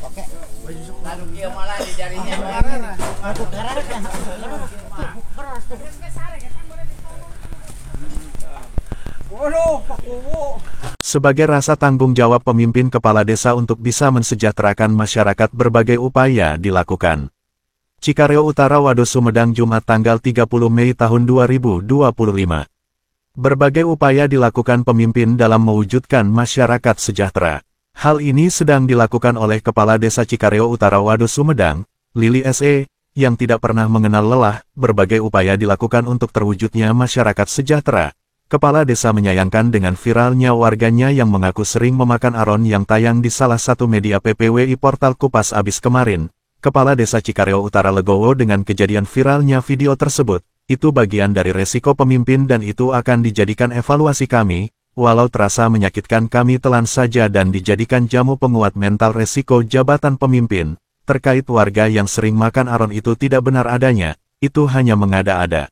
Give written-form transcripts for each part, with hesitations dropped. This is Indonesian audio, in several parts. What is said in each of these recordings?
Oke. Lalu dia malah di jarinya. Aku keraskan. Sebagai rasa tanggung jawab pemimpin kepala desa untuk bisa mensejahterakan masyarakat, berbagai upaya dilakukan. Cikareo Utara, Wados, Sumedang, Jumat tanggal 30 Mei tahun 2025. Berbagai upaya dilakukan pemimpin dalam mewujudkan masyarakat sejahtera. Hal ini sedang dilakukan oleh Kepala Desa Cikareo Utara, Wados, Sumedang, Lili SE, yang tidak pernah mengenal lelah. Berbagai upaya dilakukan untuk terwujudnya masyarakat sejahtera. Kepala desa menyayangkan dengan viralnya warganya yang mengaku sering memakan aron yang tayang di salah satu media PPWI portal Kupas Abis kemarin. Kepala Desa Cikareo Utara legowo dengan kejadian viralnya video tersebut. Itu bagian dari resiko pemimpin dan itu akan dijadikan evaluasi kami. Walau terasa menyakitkan, kami telan saja dan dijadikan jamu penguat mental resiko jabatan pemimpin. Terkait warga yang sering makan aron itu tidak benar adanya, itu hanya mengada-ada.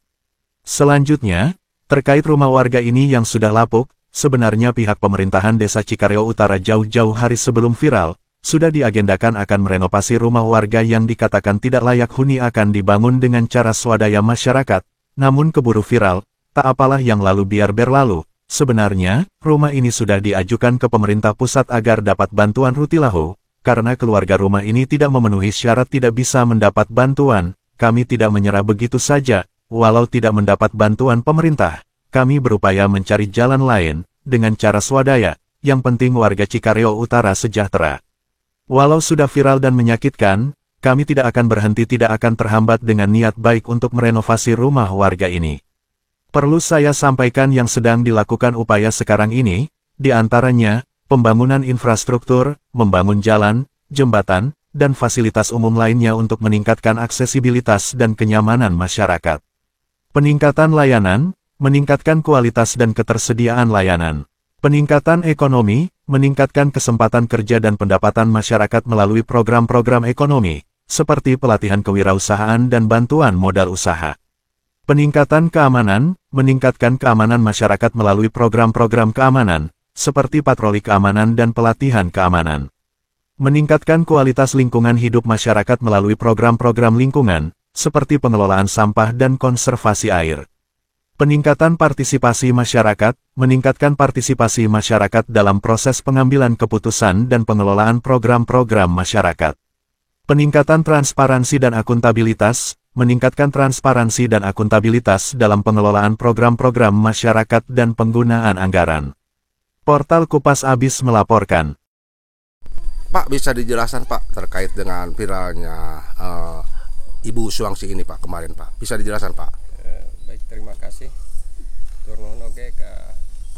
Selanjutnya, terkait rumah warga ini yang sudah lapuk, sebenarnya pihak pemerintahan Desa Cikareo Utara jauh-jauh hari sebelum viral, sudah diagendakan akan merenovasi rumah warga yang dikatakan tidak layak huni akan dibangun dengan cara swadaya masyarakat. Namun keburu viral, tak apalah yang lalu biar berlalu. Sebenarnya, rumah ini sudah diajukan ke pemerintah pusat agar dapat bantuan rutilahu, karena keluarga rumah ini tidak memenuhi syarat tidak bisa mendapat bantuan. Kami tidak menyerah begitu saja. Walau tidak mendapat bantuan pemerintah, kami berupaya mencari jalan lain, dengan cara swadaya, yang penting warga Cikareo Utara sejahtera. Walau sudah viral dan menyakitkan, kami tidak akan berhenti, tidak akan terhambat dengan niat baik untuk merenovasi rumah warga ini. Perlu saya sampaikan yang sedang dilakukan upaya sekarang ini, di antaranya, pembangunan infrastruktur, membangun jalan, jembatan, dan fasilitas umum lainnya untuk meningkatkan aksesibilitas dan kenyamanan masyarakat. Peningkatan layanan, meningkatkan kualitas dan ketersediaan layanan. Peningkatan ekonomi, meningkatkan kesempatan kerja dan pendapatan masyarakat melalui program-program ekonomi, seperti pelatihan kewirausahaan dan bantuan modal usaha. Peningkatan keamanan, meningkatkan keamanan masyarakat melalui program-program keamanan, seperti patroli keamanan dan pelatihan keamanan. Meningkatkan kualitas lingkungan hidup masyarakat melalui program-program lingkungan, seperti pengelolaan sampah dan konservasi air. Peningkatan partisipasi masyarakat, meningkatkan partisipasi masyarakat dalam proses pengambilan keputusan dan pengelolaan program-program masyarakat. Peningkatan transparansi dan akuntabilitas, meningkatkan transparansi dan akuntabilitas dalam pengelolaan program-program masyarakat dan penggunaan anggaran. Portal Kupas Abis melaporkan. Pak, bisa dijelaskan Pak terkait dengan viralnya Ibu Suwangsi ini Pak kemarin Pak, bisa dijelaskan Pak? Baik, terima kasih. Turnuhun oge ke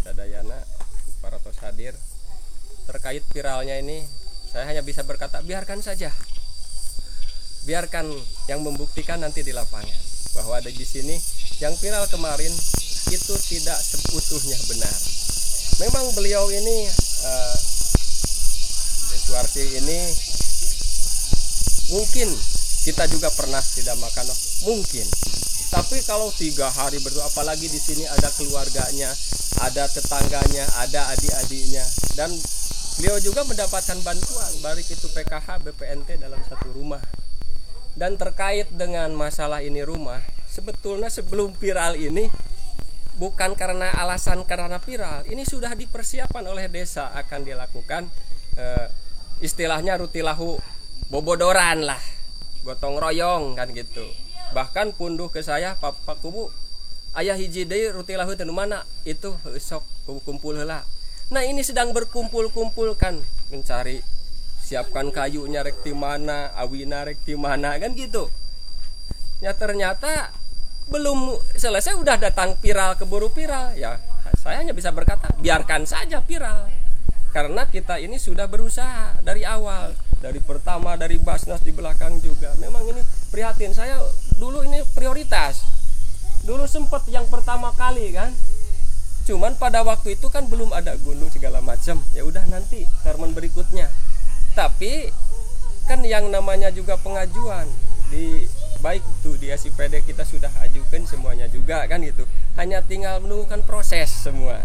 Dadayana, para tos hadir. Terkait viralnya ini, saya hanya bisa berkata biarkan saja. Biarkan yang membuktikan nanti di lapangan bahwa ada di sini yang viral kemarin itu tidak seutuhnya benar. Memang beliau ini Suwarsi ini mungkin kita juga pernah tidak makan, mungkin. Tapi kalau 3 hari berdua, apalagi di sini ada keluarganya, ada tetangganya, ada adik-adiknya, dan beliau juga mendapatkan bantuan, baik itu PKH, BPNT dalam satu rumah. Dan terkait dengan masalah ini rumah, sebetulnya sebelum viral ini, bukan karena alasan karena viral, ini sudah dipersiapkan oleh desa akan dilakukan istilahnya rutilahu bobodoran lah, gotong royong kan gitu. Bahkan punduh ke saya Pak Kubu, ayah hiji deui rutilahu teh mana itu sok kumpul heula. Nah, ini sedang berkumpul-kumpul kan, mencari siapkan kayunya rek di mana, awina rek di mana kan gitu. Ya ternyata belum selesai udah datang viral, keburu viral. Ya saya hanya bisa berkata biarkan saja viral. Karena kita ini sudah berusaha dari awal, dari pertama, dari Basnas di belakang juga. Memang ini prihatin, saya dulu ini prioritas. Dulu sempat yang pertama kali kan. Cuman pada waktu itu kan belum ada gunung segala macam. Ya udah nanti Karmen berikutnya. Tapi kan yang namanya juga pengajuan di baik itu di SIPD kita sudah ajukan semuanya juga kan gitu. Hanya tinggal menunggukan proses semua.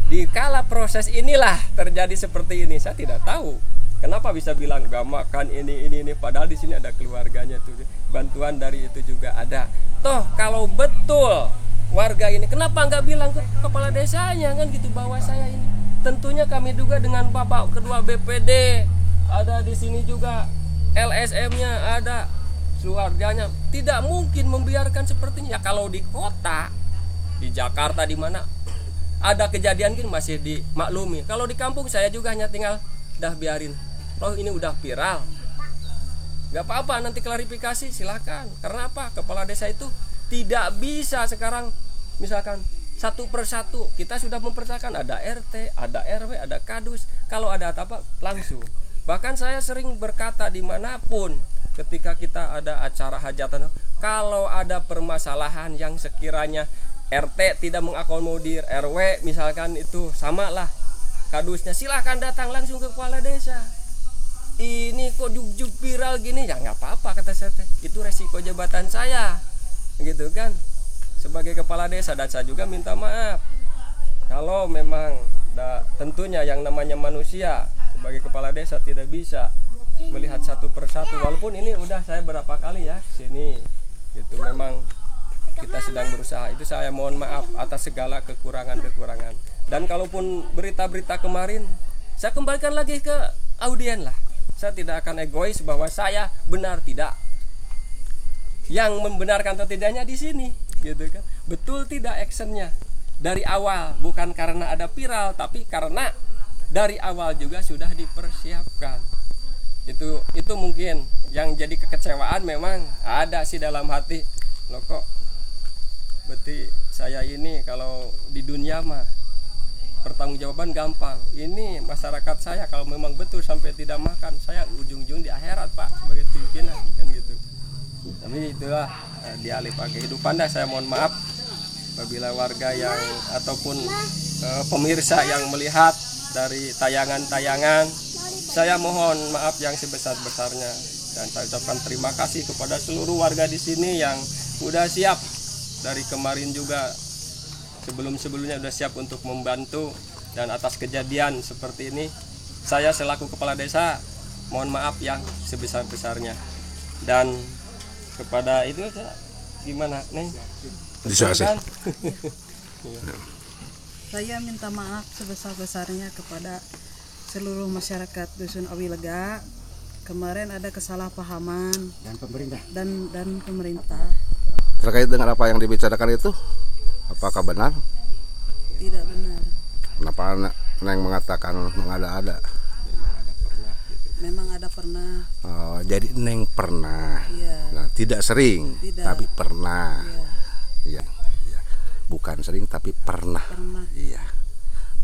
Di kala proses inilah terjadi seperti ini. Saya tidak tahu Kenapa bisa bilang gak makan ini padahal di sini ada keluarganya tuh. Bantuan dari itu juga ada. Toh kalau betul warga ini kenapa nggak bilang ke kepala desanya kan gitu bahwa saya ini. Tentunya kami juga dengan Bapak Ketua BPD ada di sini juga, LSM-nya ada, keluarganya tidak mungkin membiarkan sepertinya. Ya, kalau di kota, di Jakarta di mana ada kejadian gini masih dimaklumi. Kalau di kampung saya juga hanya tinggal dah biarin. Loh ini udah viral, nggak apa-apa nanti klarifikasi silakan. Karena apa? Kepala desa itu tidak bisa sekarang misalkan satu persatu kita sudah mempercayakan ada RT, ada RW, ada kadus. Kalau ada apa langsung. Bahkan saya sering berkata dimanapun ketika kita ada acara hajatan, kalau ada permasalahan yang sekiranya RT tidak mengakomodir RW misalkan itu samalah kadusnya, silahkan datang langsung ke kepala desa. Ini kok juk viral gini, ya nggak apa-apa kata saya, itu resiko jabatan saya gitu kan sebagai kepala desa. Dan saya juga minta maaf kalau memang tentunya yang namanya manusia sebagai kepala desa tidak bisa melihat satu persatu, walaupun ini udah saya berapa kali ya sini itu memang kita sedang berusaha. Itu saya mohon maaf atas segala kekurangan. Dan kalaupun berita-berita kemarin saya kembalikan lagi ke audien lah. Saya tidak akan egois bahwa saya benar tidak. Yang membenarkan atau tidaknya di sini, gitu kan. Betul tidak actionnya dari awal, bukan karena ada viral, tapi karena dari awal juga sudah dipersiapkan. Itu mungkin yang jadi kekecewaan memang ada sih dalam hati. Loh kok berarti saya ini kalau di dunia mah pertanggungjawaban gampang. Ini masyarakat saya kalau memang betul sampai tidak makan, saya ujung-ujung di akhirat Pak sebagai pimpinan kan gitu. Tapi itulah dialih pakai kehidupan dah. Saya mohon maaf apabila warga yang ataupun pemirsa yang melihat dari tayangan-tayangan, saya mohon maaf yang sebesar-besarnya dan saya ucapkan terima kasih kepada seluruh warga di sini yang udah siap dari kemarin juga. Sebelum-sebelumnya sudah siap untuk membantu, dan atas kejadian seperti ini saya selaku kepala desa mohon maaf yang sebesar-besarnya. Dan kepada itu gimana Neng? Kan? Saya minta maaf sebesar-besarnya kepada seluruh masyarakat Dusun Awilega. Kemarin ada kesalahpahaman dan pemerintah Terkait dengan apa yang dibicarakan itu, apakah benar? tidak benar. Kenapa Neng mengatakan mengada-ada? Memang ada pernah. Oh, jadi Neng pernah. Iya. Nah, tidak sering, Tidak. tapi pernah. Iya. Iya. Bukan sering tapi pernah. Pernah. Iya.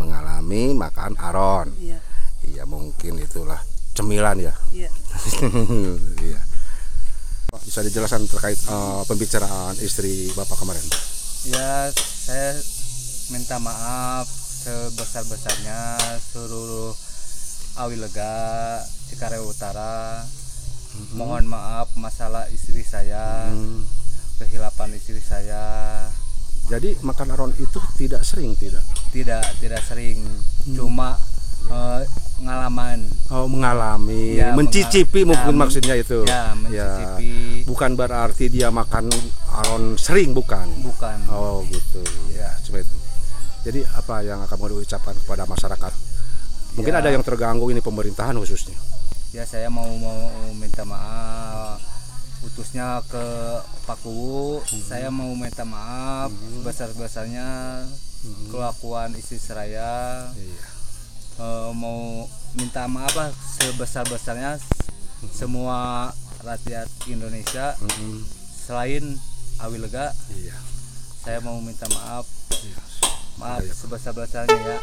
Mengalami makan aron. Iya. Iya, mungkin itulah cemilan ya. Iya. Iya. Bisa dijelaskan terkait pembicaraan istri Bapak kemarin? Ya, saya minta maaf sebesar-besarnya seluruh Awilega, Cikareo Utara. Mohon maaf masalah istri saya, kehilapan istri saya. Jadi makan aron itu tidak sering, tidak? Tidak sering, cuma pengalaman. Oh, mengalami, Ya, mencicipi mungkin maksudnya itu. Ya, mencicipi. Bukan berarti dia makan aron sering, bukan. Bukan. Oh, gitu. Ya, seperti itu. Jadi apa yang akan mau diucapkan kepada masyarakat? Mungkin Ya. ada yang terganggu ini pemerintahan khususnya. Ya, saya mau minta maaf khususnya ke Pak Kuwu. Saya mau minta maaf sebesar-besarnya kelakuan istri saya. Iya. Mau minta maaf lah sebesar-besarnya semua rakyat Indonesia selain Awilega. Iya. Saya mau minta maaf Iya. sebesar-besarnya ya.